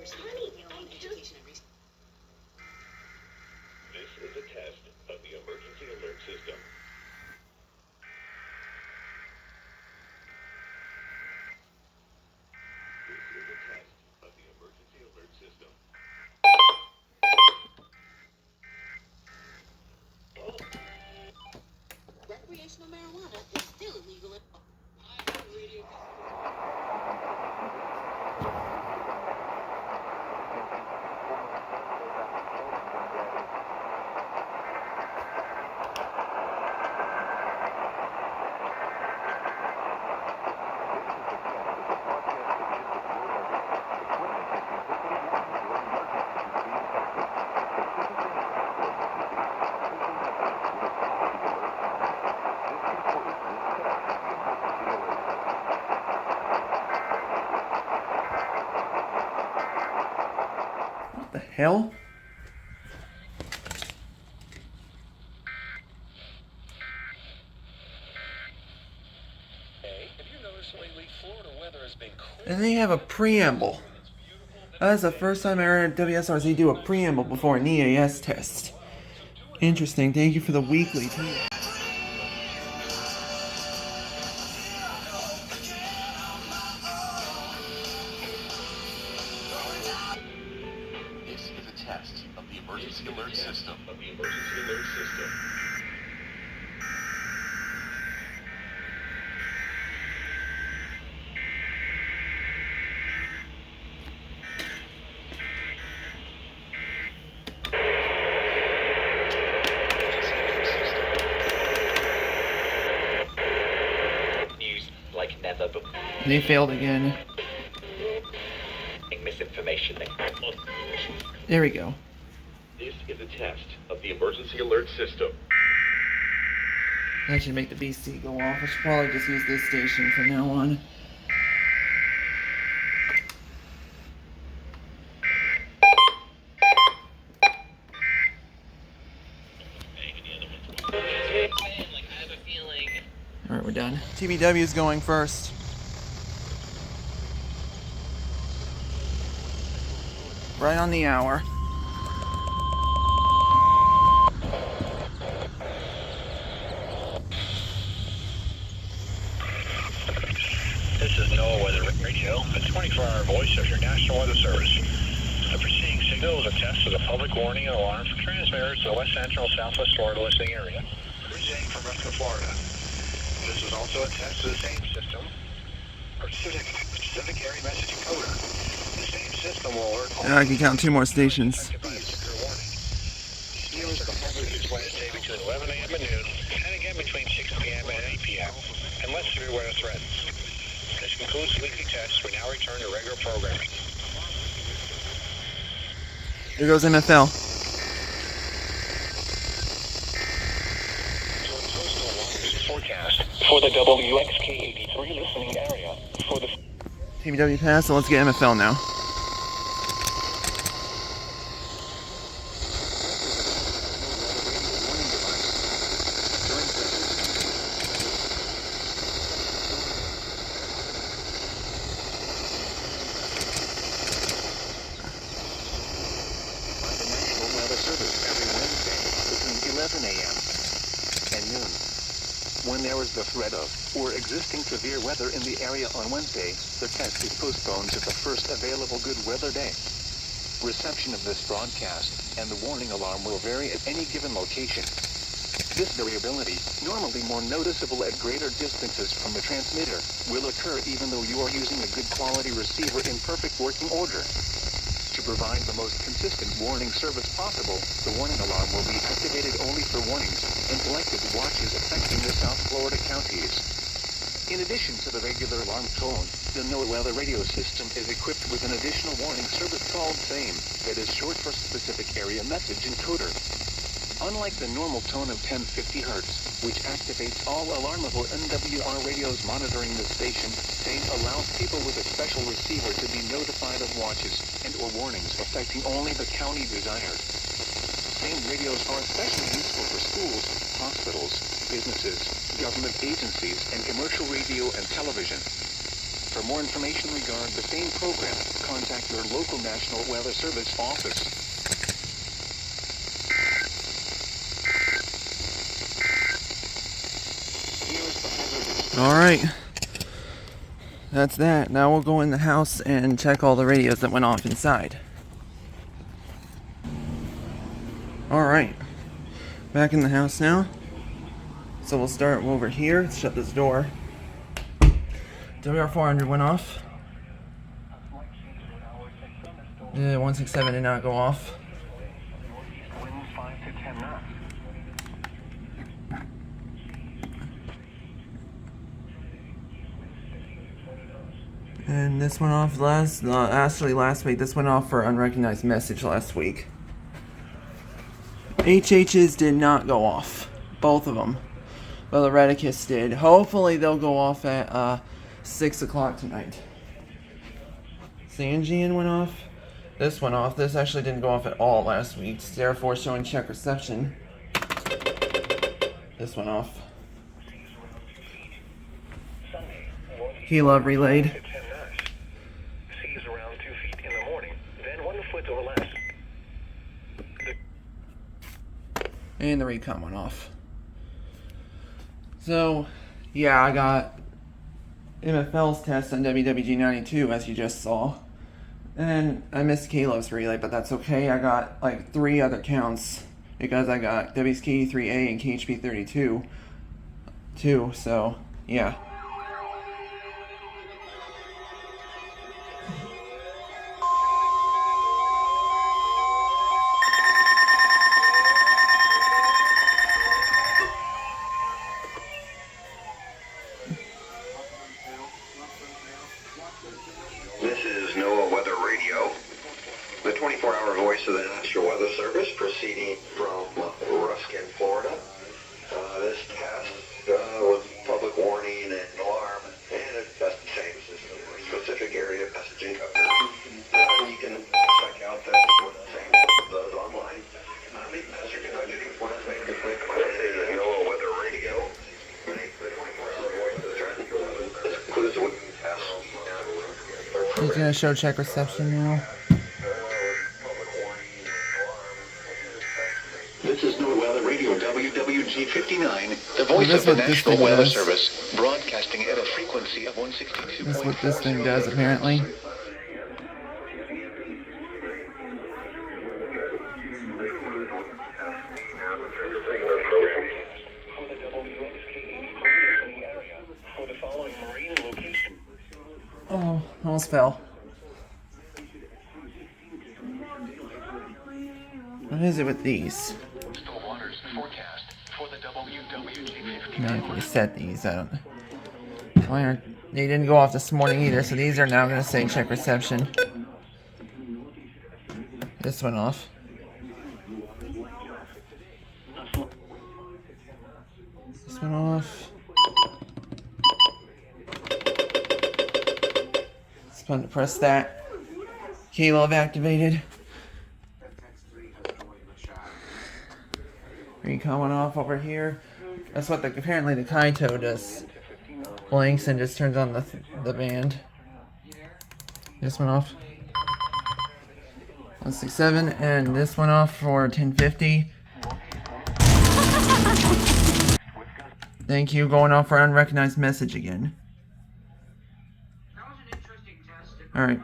This is a test of the emergency alert system. This is a test of the emergency alert system. Recreational marijuana is still illegal in What the hell? And they have a preamble. That's the first time I heard WSRC do a preamble before an EAS test. Interesting. Thank you for the weekly too. This is a test of the emergency alert system. News like never before. They failed again. Misinformation. There we go. This is a test of the emergency alert system. That should make the BC go off. I should probably just use this station from now on. Alright, we're done. TBW is going first. Right on the hour. This is NOAA Weather Radio, a 24-hour voice of your National Weather Service. The preceding signal is a test of the public warning and alarm for transmitters to the West Central Southwest Florida listening area, originating from Western Florida. This is also a test of the same system, or specific area message encoder. The same system will alert all. And I can count 2 more stations. Affected by a severe warning. These are the public is Wednesday between 11 a.m. and noon, and again between 6 p.m. and 8 p.m., unless severe weather threatens. This concludes the weekly test. We now return to regular programming. Here goes NFL. Forecast for the WXK83 listening area. For the TBW pass, so let's get NFL now. When there is the threat of or existing severe weather in the area on Wednesday, the test is postponed to the first available good weather day. Reception of this broadcast and the warning alarm will vary at any given location. This variability, normally more noticeable at greater distances from the transmitter, will occur even though you are using a good quality receiver in perfect working order. To provide the most consistent warning service possible, the warning alarm will be activated only for warnings and selected watches affecting the South Florida counties. In addition to the regular alarm tone, the NOAA weather radio system is equipped with an additional warning service called SAME, that is short for Specific Area Message Encoder. Unlike the normal tone of 1050 Hz, which activates all alarmable NWR radios monitoring the station, SAME allows people with a special receiver to be notified of watches and or warnings affecting only the county desired. SAME radios are especially useful for schools, hospitals, businesses, government agencies, and commercial radio and television. For more information regarding the same program, contact your local National Weather Service office. Here's the hazard. All right. That's that. Now we'll go in the house and check all the radios that went off inside. Alright. Back in the house now. So we'll start over here. Let's shut this door. WR400 went off. 167 did not go off. Winds 5 to 10 knots. And this went off last week. This went off for unrecognized message last week. HHs did not go off. Both of them. Well, the Redicus did. Hopefully they'll go off at 6 o'clock tonight. Sanjian went off. This went off. This actually didn't go off at all last week. Air Force showing check reception. This went off. Kilo relayed. Seas around 2 feet in the morning, then 1 foot or less. And the recon went off. So, yeah, I got MFL's test on WWG92, as you just saw. And I missed Kilo's relay, but that's okay. I got like 3 other counts because I got WSK3A and KHP32 too, so yeah. This is NOAA Weather Radio, the 24-hour voice of the National Weather Service, proceeding from Ruskin, Florida. This test was public warning and alarm, and that's the same system, specific area messaging coverage. You can check out that same those online. The passenger conducted reports made a quick NOAA Weather Radio. The 24-hour voice of the National Weather Service includes what you test. He's gonna show check reception now. This is NOAA Weather Radio WWG59, the voice That's of the what this National thing Weather does. Service, broadcasting at a frequency of 162.4. That's what this thing does, apparently. Oh, almost fell. What is it with these? Waters forecast for the WWG50. No, if we set these, I don't. Why aren't they didn't go off this morning either? So these are now going to say check reception. This went off. This went off. It's fun to press that. Kilo activated. Recon went off over here. That's what apparently the Kaito does. Blinks and just turns on the band. This went off. 167 and this went off for 1050. Thank you. Going off for unrecognized message again. All right.